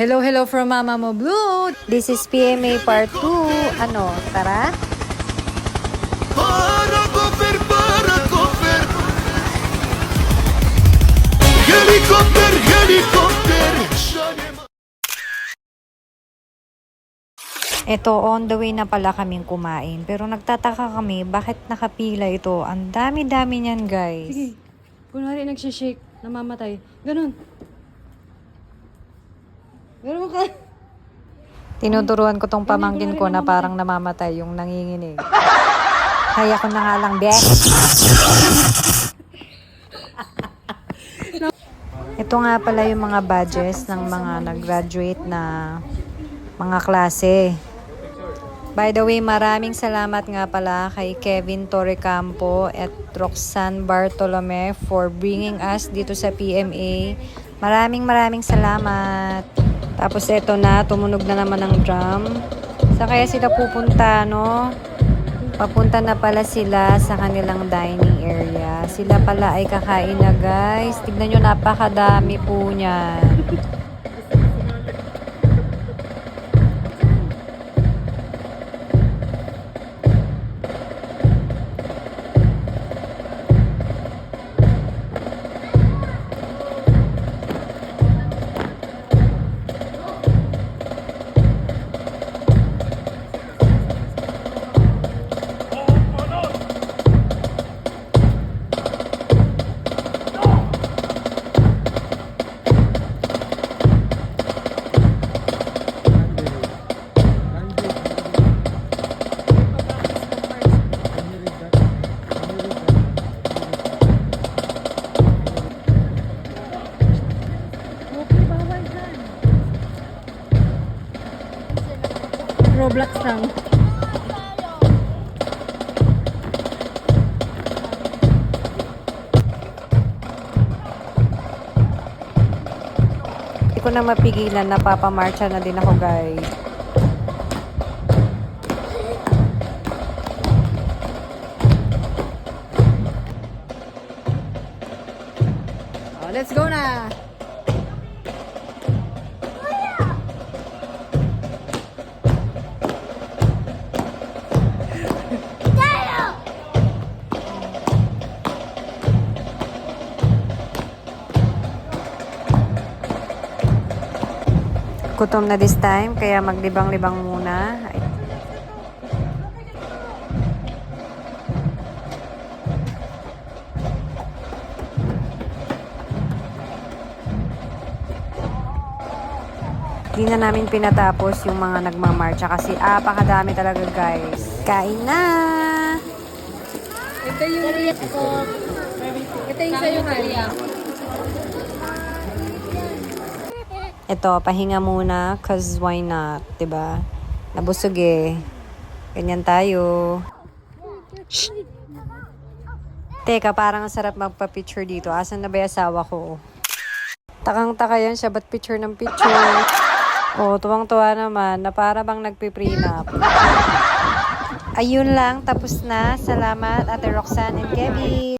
Hello, hello from Mama Mo Blue. This is PMA Part 2. Ano, tara? Helikopter, helikopter. Ito, on the way na pala kaming kumain. Pero nagtataka kami, bakit nakapila ito? Ang dami-dami niyan, guys. Sige. Kunwari nagsishake, namamatay. Ganun. Ganun ka. Tinuturuan ko tong pamangkin ko na parang namamatay yung nanginginig. Kaya ko na nga lang, beh. Ito nga pala yung mga badges ng mga nag-graduate na mga klase. By the way, maraming salamat nga pala kay Kevin Torrecampo at Roxanne Bartolome for bringing us dito sa PMA. Maraming salamat. Tapos eto na, tumunog na naman ang drum. Saan kaya sila pupunta, no? Papunta na pala sila sa kanilang dining area. Sila pala ay kakain na, guys. Tignan nyo, napakadami po niyan. Roblox lang. Hindi ko na mapigilan, napapamarcha na din ako, guys. Oh, let's go na. Gutom na this time, kaya maglibang-libang muna. Hindi na namin pinatapos yung mga nagmamarcha kasi apakadami talaga, guys. Kain na! Ito yung Ito yung sa'yo, Maria. Ito, pahinga muna, cause why not, diba? Nabusog eh. Ganyan tayo. Shh! Teka, parang ang sarap magpa-picture dito. Asan na ba yung asawa ko? Takang-taka yan siya, ba't picture ng picture? Oh, tuwang-tuwa naman, na para bang nagpiprenup. Ayun lang, tapos na. Salamat, Ate Roxanne and Kevin.